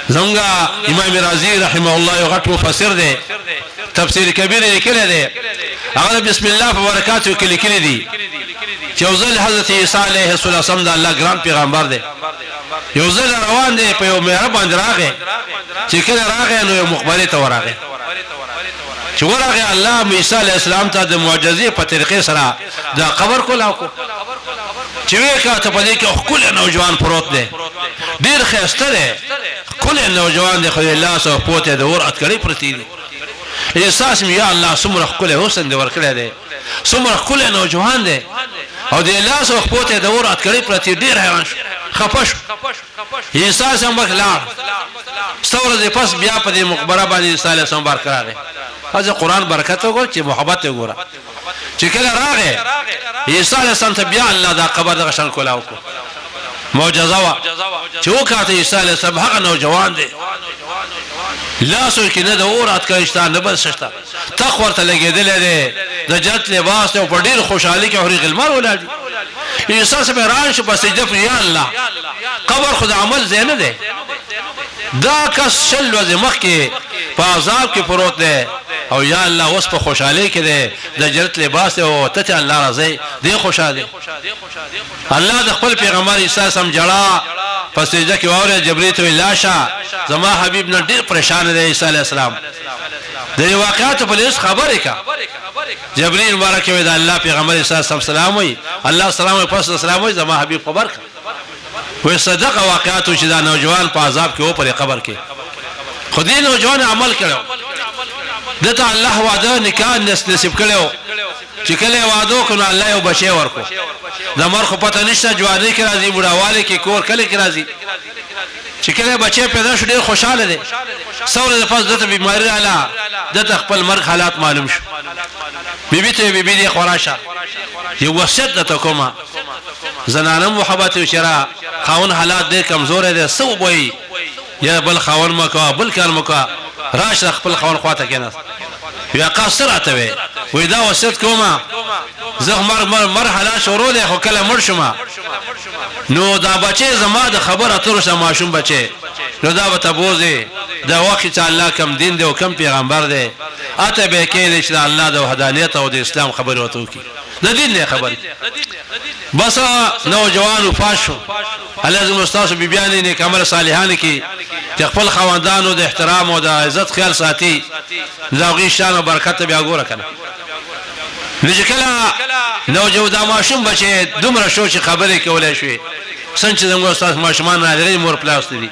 زمغا امام رازي رحمه الله یو غټ مفسر دی تفسیر کبیر لیکلی دی هغه بسم الله وبرکاته کې لیکلی دی چې ځل حضرت عیسی علیه السلام د الله ګران پیغمبر دی یو ځل روان دی په یو مهرب باندې راغی چې کله راغی نو یو مخبره ته ورغی چې ورغی الله عیسی علیه السلام ته د معجزې په طریقې سره دا قبر کولاو کو چې وکړه ته په دې کې خپل نوجوان پروت دی ډیر خسته دی کله نوجوان دی خو الله سو پوته د ور اتکړی پرتی دی احساس می یا الله سمره کله حسن دی ورکړی دی سمره کله نوجوان دی او د الله سو پوته د ور اتکړی پرتی ډیر حیران خپش احساس هم بخلا څوره دې پس بیا په دې مقبره باندې عیسی علیه السلام برقرار دی هغه قرآن برکت وګور چې محبت وګوره چې کله راغی عیسی علیه السلام ته بیا الله دا قبر د غشن کولاو کو معجزه وا چې وکړه عیسی علیه السلام هغه نوجوان دی لاسو کې نه د اورات کښتا نه بل شتا تخور ته لګیدل دی د جنت لباس او په ډیر خوشحالي کې اوري غلمر ولادي عیسی سره رانش په سجده یا الله قبر خدای عمل زینه دی دا کس شل وځ مخ کې په عذاب کې پروت دی او یا الله اوس په خوشحالي کې دی د جنت لباس او ته الله راضي دی خوشاله الله د خپل پیغمبر عیسی سم جړه په سجده کې وره جبرئیل ته لاشه زما حبیب نه ډیر پریشان دی عیسی علیه السلام د واقعات په لیس خبره کا جبرئیل مبارک وي د الله پیغمبر عیسی السلام وي الله سلام پس السلام وي زما حبیب خبر کا وې صدق واقعات چې دا نوجوان په عذاب کې او پر قبر کې خدای نوجوان عمل کړو دته الله وعده نکاح نصیب کړو چې کله وعده کړو الله یو بچي ورکو د مرخ پته نشته جوانی کې راځي بډاواله کې کور کله کې راځي چې کله بچي پیدا شو ډیر خوشاله دي څوره د پس دته بیماری رااله دته خپل مرګ حالات معلوم شو بیبي ته بیبي دي خوراشه یو وصیت دته کومه زنانه محبت او شرع خاون حالات دې کمزور دي سو وي یا بل خاون مکو بل کار مکو راش خپل خاون خواته کېناس یا قاصراته وي وې دا وصیت کومه زه مرحله شروع ده خو کله مړ شوم نو دا بچي زما د خبره تر شه ماشوم بچي نو دا به تبوزي دا وخت چې الله کم دین دی او کم پیغمبر دی اته به کې چې الله د وحدانیت او د اسلام خبره وته کی د دین نه خبره بس نوجوان فاشو لازم استاد بیبیان نه کمل صالحان کی چې خپل خواندانو د احترام او د عزت خیال ساتي زوغي شان او برکت بیا ګوره کنه لږکلا نوجو دا ماشوم بچي دومره شو چې خبرې کولای شي څنګه زموږ استاد ماشومان راځي مور پلاس دي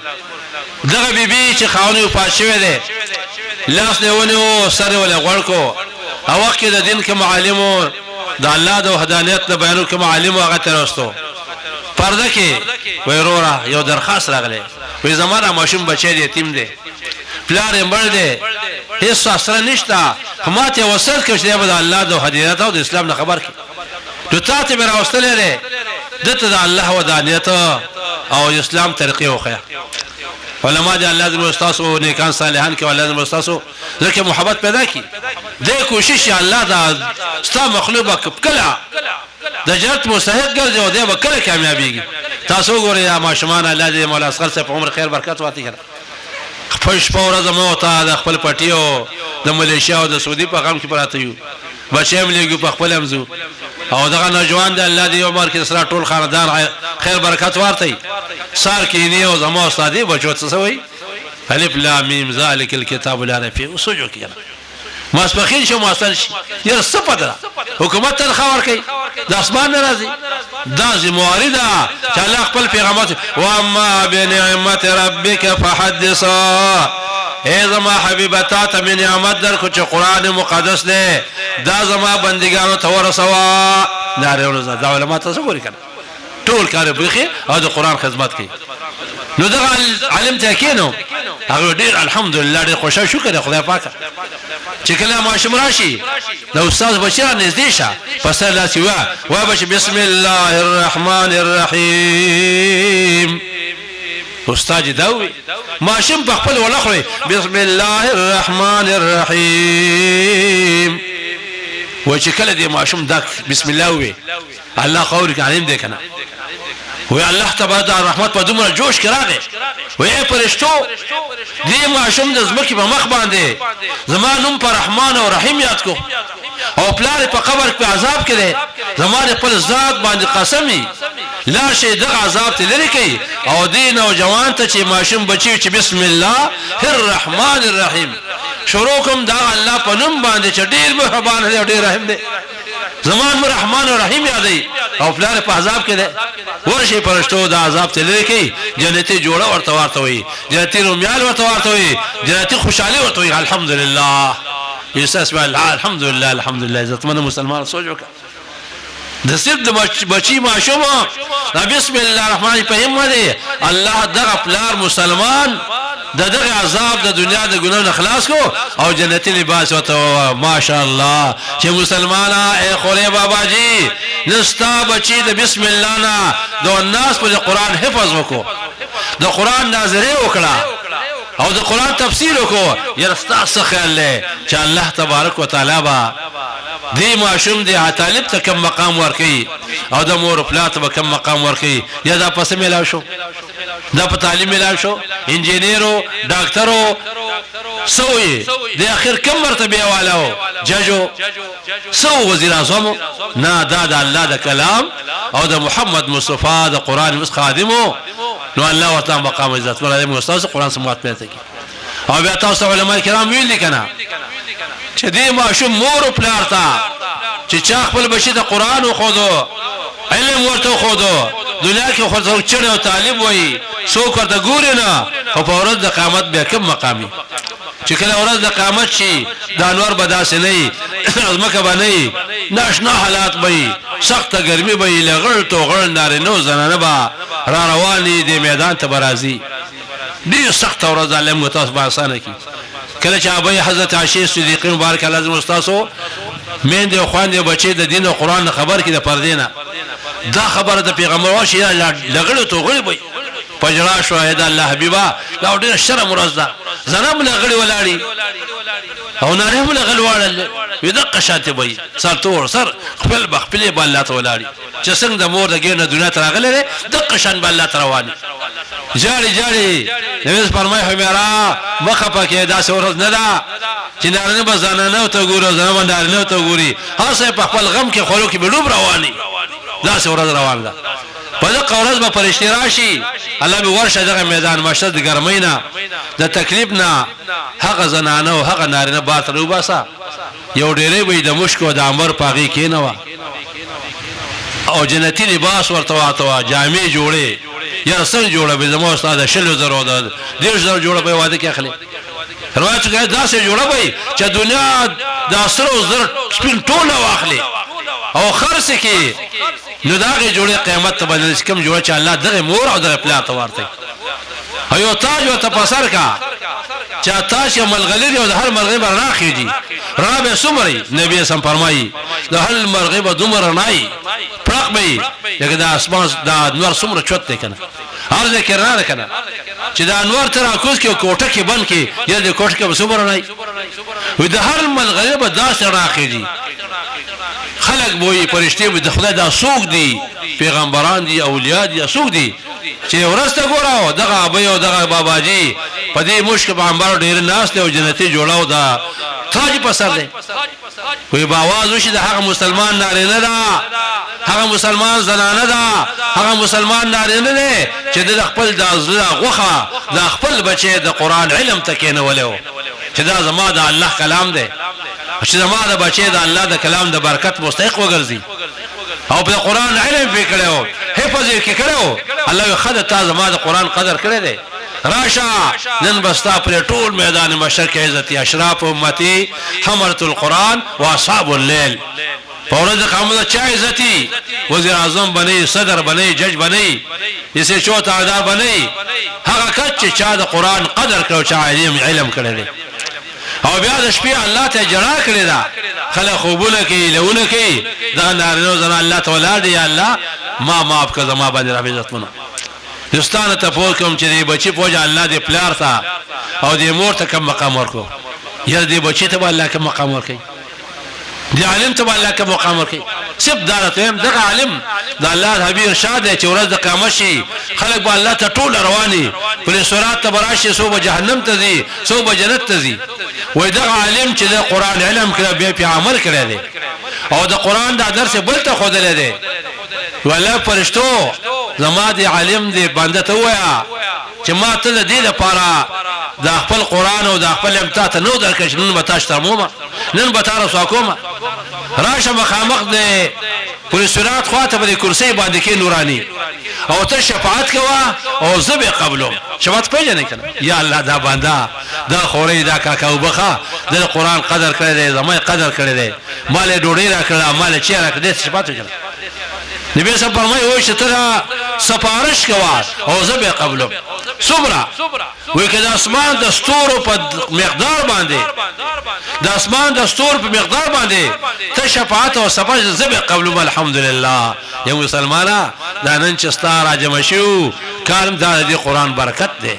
دغه بیبي چې خاوني پاشوي دي لاس له ونه سره ولا غړکو او وخت د دین کې معلمو د الله د وحدانیت نه بیانو کې معلم هغه ترستو پرده کې ويرورا یو درخواست راغله وې زماره ماشوم بچي دي یتیم دي پلار یې مړ دي هیڅ اثر نشته هماته وصل کې چې د الله د وحدانیت او د اسلام نه خبر کې نو تاسو به راوستل لري دته د الله وحدانیت او اسلام طریقې وخیا علماء دې الله دې استاد او نیکان صالحان کې الله دې استاد زکه محبت پیدا کی دې کوشش الله دا ستا مخلوق کله د جنت مستحق ګرځي او دې به کله کامیابیږي تاسو ګورئ یا ماشومان الله دې مولا اصغر صاحب عمر خیر برکت واتی کړه خپل شپه ورځ مو ته د خپل پټیو د ملیشیا او د سعودي په غم کې پراته یو بچیم لګو په خپل امزو او دغه نوجوان د الله دې عمر کې سره ټول خاندان خیر برکت ورته سار کې نه او زمو استادې بچو څه وي الف لام میم ذالک الکتاب لا ریب فیه وسجو کې ماسپخین شو ماسل شي یره صفدره حکومت تل خبر کوي د اسمان ناراضي دا زموارده چې الله خپل پیغمبر و اما بنعمت ربک فحدث اے زما حبیبتا ته من نعمت در کو چې قران مقدس دی دا زما بندګانو ته ورسوا ناره ورزه دا علماء تاسو ګوري کنه ټول کار بخي او د قران خدمت کوي نو دا علم ته کینو هغه ډیر الحمدلله ډیر خوشاله شکر خدای پاک چې کله ماشوم راشي د استاد بشیر نږدې شه پس لا سوا وبش بسم الله الرحمن الرحیم استاد داوي ماشوم په خپل ولخري بسم الله الرحمن الرحیم و چې کله دې ماشوم دک بسم الله وي الله خورك علم دې کنه ټول کار به خي او د قران خدمت کوي نو دغه علم ته کینو هغه ډیر الحمدلله ډیر خوشاله شکر خدای پاک چې کله ماشوم راشي د استاد بشیر نږدې شه پس لا سوا وبش بسم الله الرحمن الرحیم استاد داوي ماشوم په خپل ولخري بسم الله الرحمن الرحیم و چې کله دې ماشوم دک بسم الله وي الله خورك علم دې کنه وی الله تبارک رحمت په دومره جوش کې راغی وی پرشتو دې ماشوم د زمکه په مخ باندې زما نوم پر رحمان او رحیم یاد کو او پلار په قبر کې عذاب کړي زماره په ذات باندې قسمی لا شي د عذاب ته لري کوي او دین او جوان ته چې ماشوم بچي چې بسم الله الرحمن الرحیم شروع کوم دا الله په نوم باندې چې ډیر مهربان دی او ډیر رحیم دی زمان رحمان او رحیم یادای او پلار په عذاب کې ده ورشي پرشتو د عذاب ته لري کوي جنتی جوړه ورته وي جنتی رومیال ورته وي جنتی خوشاله ورته وي الحمدلله یساسب الحمدلله الحمدلله عزت من مسلمان سوچ وکړه د سید بچی ماشومه بسم الله الرحمن الرحیم دی الله دغه پلار مسلمان دغه عذاب د دنیا د ګناو خلاص کو او جنتی لباس وته ماشاءالله چې مسلمانه اے خوره بابا جی نستا بچی د بسم الله نه د الناس په قرآن حفظ وکړو د قرآن ناظره وکړه او د قرآن تفسیر وکړو یرستا خیال له چې الله تبارک وتعالى با دی ماشوم دی طالب ته کوم مقام ورکي او د مور پلات به کوم مقام ورکي یا دا پس ملاو شو دا په تعلیم ملاو شو انجینیرو ډاکټرو سوی د اخر کوم مرتبه والو ججو سو وزیر اعظم نه دا د الله د کلام او د محمد مصطفی د قران مس خادمو نو الله وتعالى مقام عزت ولله استاد قران سمات پته کی او بیا تاسو علماء کرام ویل کنا چې دې ماشوم مور پلار تا چې چا خپل بچی د قران خو دو علم ورته خو دو دنیا کې خو څو چنه او طالب وای څوک ورته ګوري نه او په ورځ د قیامت به کوم مقامي چې کله ورځ د قیامت شي د انوار بداس نه ازمکه باندې ناشنا حالات وي سخت ګرمي به لغړ تو غړ نارینو زنانه با را رواني د میدان ته برازي دې سخت ورځ علم تاسو به اسانه کی کله چې ابي حضرت عائشہ صدیقه مبارک الله عزوجل استاسو مين دي خوان دي بچي د دین او قران خبر کې د پردینه دا خبره د پیغمبر واشي لغړ تو غړ وي پجرا شاهد الله حبيبا دا ډېر شرم ورځ ده زنه لغړ ولاړی او ناره لغړ وړل ودقه شاته وي سر تور سر خپل بخپلې بالله ولاړی چې څنګه د مور د ګینه دنیا تراغله دقه شان بالله رواني جاري نبی فرمای همیرا مخه پکې دا څورز نه دا چې نارنه بزانه ته ګورو زنه نارنه ته ګوري هغه په خپل غم کې خلکو کې بډوب رواني دا څورز روان ده په دغه ورځ به فرشتي راشي الله به ورشه دغه میدان مشهد د ګرمینا د تکلیف نه هغه زنانه او هغه نارنه باتره وباسا یو ډېرې وي د مشکو د عمر پاغي کې نه وا او جنتی لباس ورته واته جامې جوړې یا سن جوړه به زمو استاد شلو زرو ده ډیر زرو جوړه به واده کې اخلي روایت کې دا سه جوړه وي چې دنیا د اسرو زر سپین ټوله واخلي او خرڅ کې نو داغه جوړه قیامت ته باندې کوم جوړه چې الله دغه مور او دغه پلا ته ورته ایو تاج او تپسر کا چا تاج ملغلری او د هر مرغه بر راخیږي رابع سمري نبی سم فرمایي د هر مرغه به دومره نای پرق به یګه د اسمان د انوار سمره چوت کنه هر ذکر نه کنه چې د انوار تر اكوس کې کوټه کې بن کې یا د کوټه کې سمره نای و د هر مرغه به داس راخیږي خلق بوې فرشتي به د خدای د سوق دي پیغمبران دي اولیاء دي سوق دي چې ورسته ګوراو دغه ابي او دغه بابا جی په دې مشک باندې ډېر ناس ته جنتی جوړاو دا تاج په سر دی وي باواز وشي د هغه مسلمان نارینه ده هغه مسلمان زنانه ده هغه مسلمان نارینه ده چې د خپل د ازله غوخه د خپل بچي د قران علم تکینه ولو چې دا زما د الله کلام دی چې زما د بچي د الله د کلام د برکت مستحق وګرځي او په قران علم وکړو حفظ یې کړو الله خدای ته زما د قران قدر کړی دی راشا نن بستا پر ټول میدان مشرق عزت اشراف امتی حملت القران واصحاب الليل فورد قامت چا عزتي وزیر اعظم بنی صدر بنی جج بنی اسے چوتھا ادار بنی هغه کچ چا د قران قدر کړو چا علم کړی او بیا د شپې الله ته جړا کړی دا خلک خوبونه کوي لونه کوي دا نارینه زنه الله تعالی دی الله ما معاف کړه زما باندې رب عزتمنو دوستانه ته پوه کوم چې دی بچي پوجا الله دې پلار تا او دې مور ته کوم مقام ورکو یا دې بچي ته الله کوم مقام ورکي دې عالم ته الله کوم مقام ورکي صرف دارتهم دغه عالم د الله حبیب ارشاد چې ورځ د قیامت شي خلک به الله ته ټول رواني په سورات تبراشي سو به جهنم ته ځي سو به جنت ته ځي وای دغه عالم چې د قران علم کړه به په عمل کړی دی او د قران د درس بل ته خودلې دی ولا فرشتو زما دی عالم دی بنده ته وایا چې ما ته د دې لپاره د خپل قران او د خپل امتحان نو درکښ نن به تاسو ته موما نن به تاسو کومه راشه مخامخ دی پر سورات خواته په کرسي باندې کې نوراني او ته شفاعت کوا او زبې قبلو شفاعت پیژنې کنه یا الله دا بنده دا خوري دا کاکا وبخه د قران قدر کړی دی زما قدر کړی دی مال ډوډۍ را کړه مال چی را کړی شفاعت وکړه نبی صلی الله علیه وسلم وایي چې ته سفارش کوا او زبې قبلو صبره وای کله اسمان د ستورو په مقدار باندې د اسمان د ستورو په مقدار باندې ته شفاعت او سفارش زبې قبلو الحمدلله یا مسلمانانه دا نن چې ستاره جمع شو کارم دا د قران برکت دی